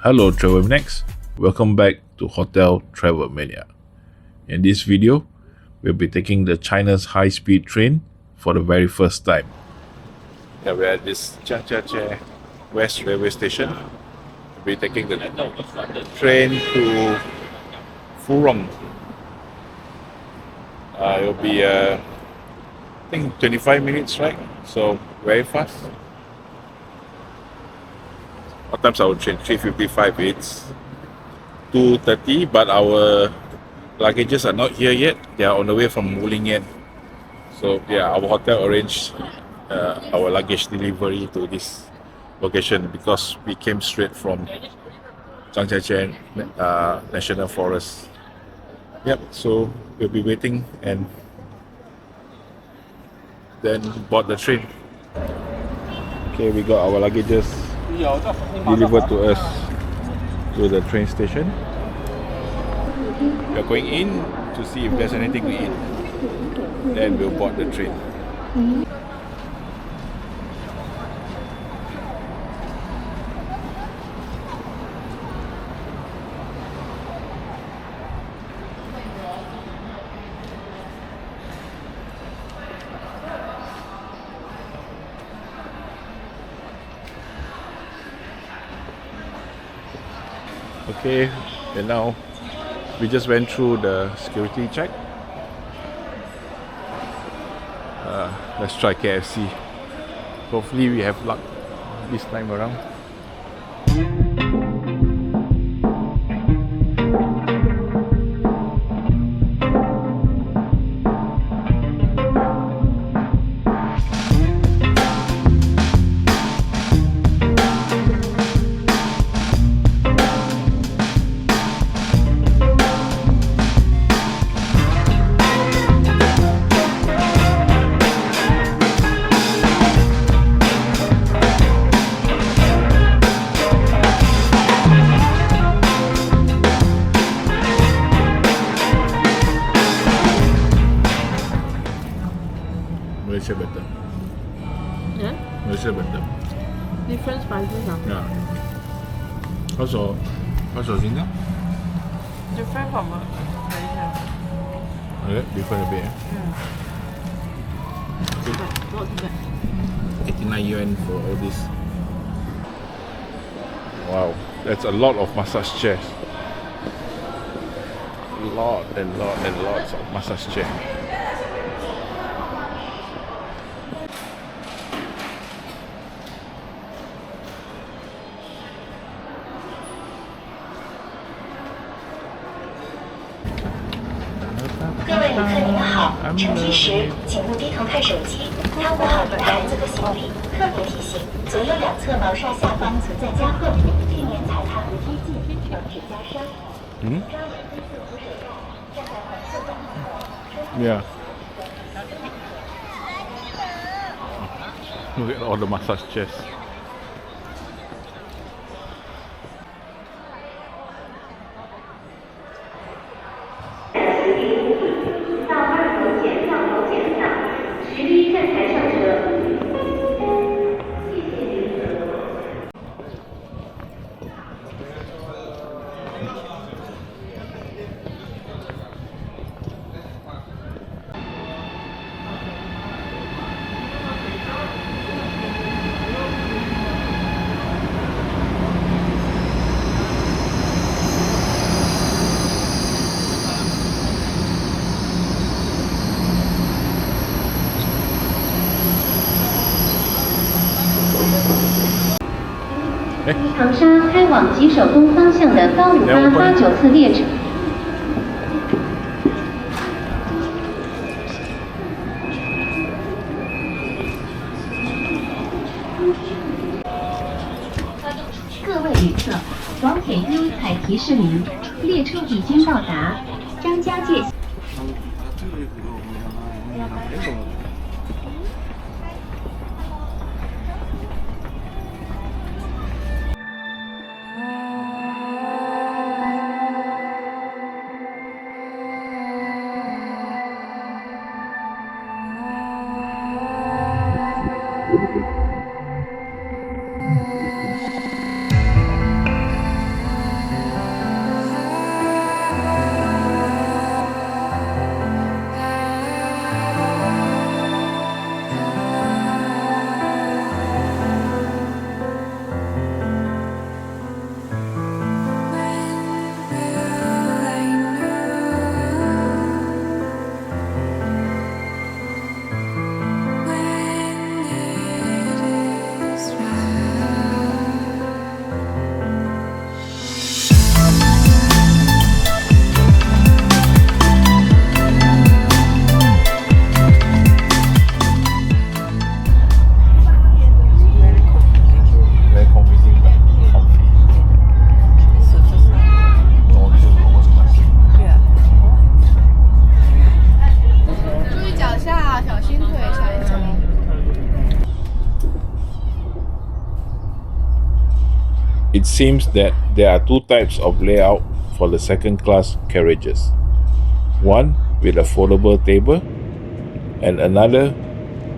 Hello Travel Next, welcome back to Hotel Travel Mania. In this video, we'll be taking the China's high-speed train for the very first time. Yeah, we're at this Zhangjiajie West Railway Station. We'll be taking the train to Furong. It'll be I think 25 minutes, right? So very fast. What time's our train? 3:55. It's 2:30, but our luggages are not here yet. They are on the way from Wulingen. So yeah, our hotel arranged our luggage delivery to this location because we came straight from Zhangjiajie National Forest. Yep, so we'll be waiting and then board the train. Okay, we got our luggages delivered to us to the train station. We are going in to see if there's anything to eat. Then we'll board the train. Okay, and now we just went through the security check. Let's try KFC. Hopefully we have luck this time around. Malaysia better. Yeah? Malaysia better. Different spices ah? Yeah. How's your Singapore? Different from Malaysia. Okay, different a bit. Not too bad. 89 yuan for all this. Wow, that's a lot of massage chairs. Lots of massage chairs. Yeah. Look at all the massage chairs. Changsha 开往吉首东方向的高鲁巴89次列车。各位旅客，广铁优采提示您，列车已经到达张家界。It seems that there are two types of layout for the second class carriages. One with a foldable table and another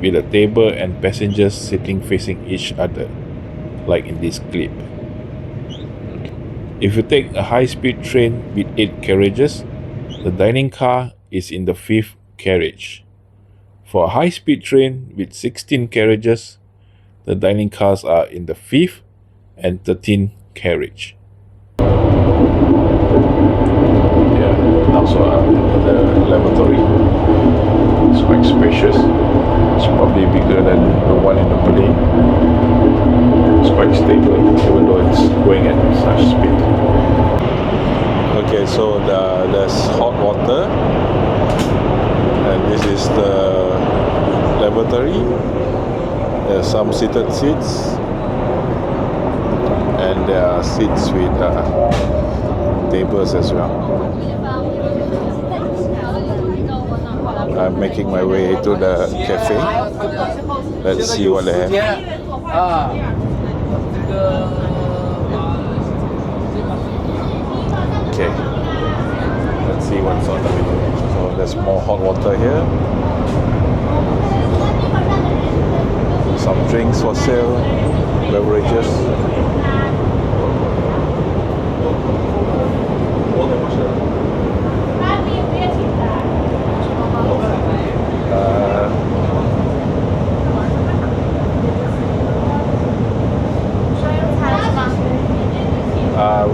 with a table and passengers sitting facing each other, like in this clip. If you take a high-speed train with 8 carriages, the dining car is in the 5th carriage. For a high-speed train with 16 carriages, the dining cars are in the 5th and 13th carriage. Yeah, also the lavatory. It's quite spacious. It's probably bigger than the one in the plane. It's quite stable, even though it's going at such speed. Okay, so there's hot water, and this is the lavatory. There's some seated seats, and there are seats with tables as well. I'm making my way to the cafe. Let's see what they have. Okay, let's see what's on the menu. So there's more hot water here. Some drinks for sale, beverages.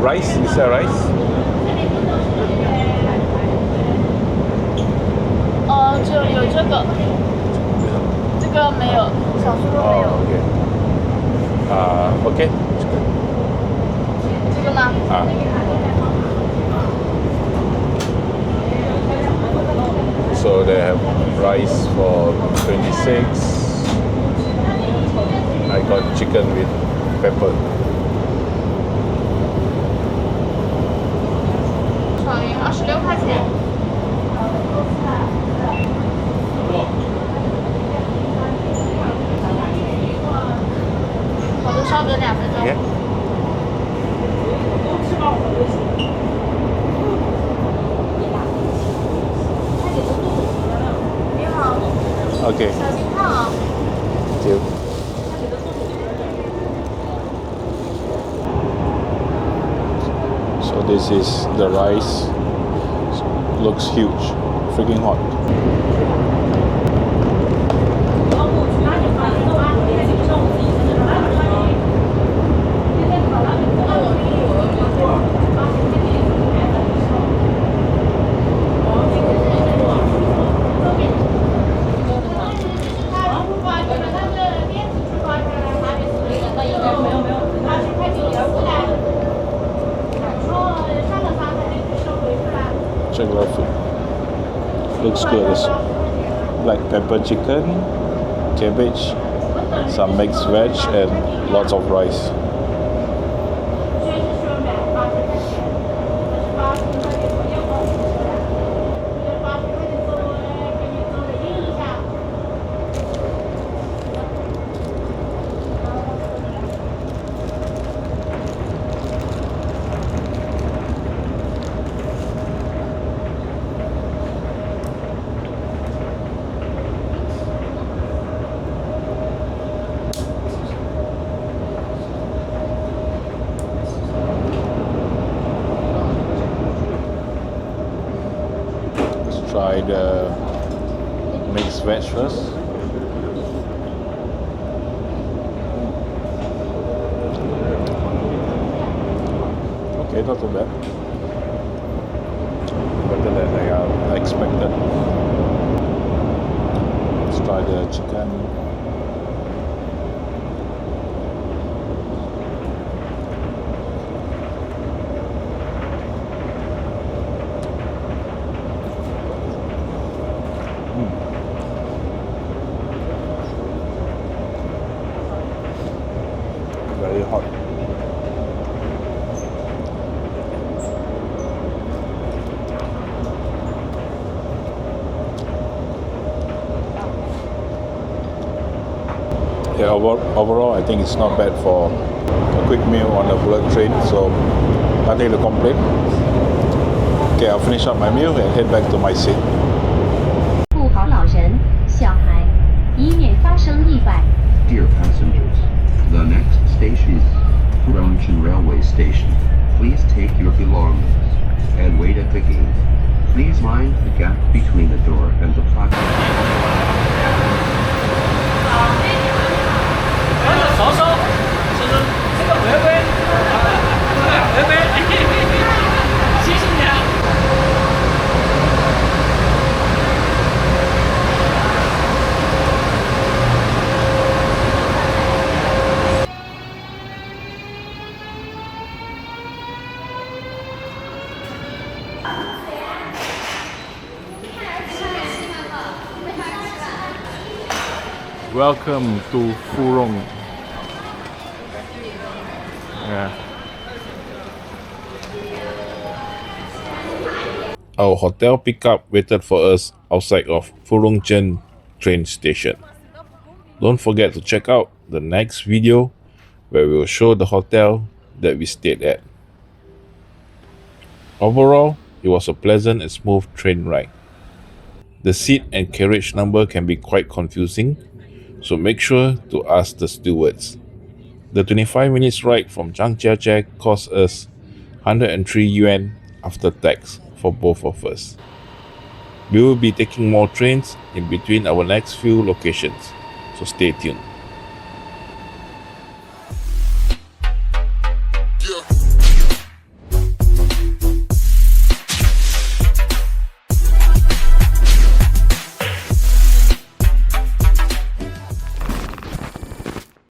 Rice, is there rice? 就有这个，这个没有，少数都没有。Okay. 这个吗？So they have rice for 26. I got chicken with pepper. 创意26块钱。好的，稍等2分钟。Yeah. Okay. 小心烫啊！ Thank you. So this is the rice. Looks huge. Freaking hot. Check it out food. Looks good. It's black pepper chicken, cabbage, some mixed veg, and lots of rice. Try the mixed veg first. Okay, not too bad. Better than I expected. Let's try the chicken. Very hot. Yeah, overall, I think it's not bad for a quick meal on a bullet train, so nothing to complain. Okay, I'll finish up my meal and head back to my seat. 护好老人、小孩，以免发生意外。 Dear passengers, the next station is Furong Railway Station. Please take your belongings and wait at the gate. Please mind the gap between the door and the platform. 手手，这个回归，回归，谢谢你啊。Welcome to Furong. Yeah. Our hotel pickup waited for us outside of Furong train station. Don't forget to check out the next video where we will show the hotel that we stayed at. Overall, it was a pleasant and smooth train ride. The seat and carriage number can be quite confusing, so make sure to ask the stewards. The 25 minutes ride from Zhangjiajie cost us 103 yuan after tax for both of us. We will be taking more trains in between our next few locations, so stay tuned. Yeah.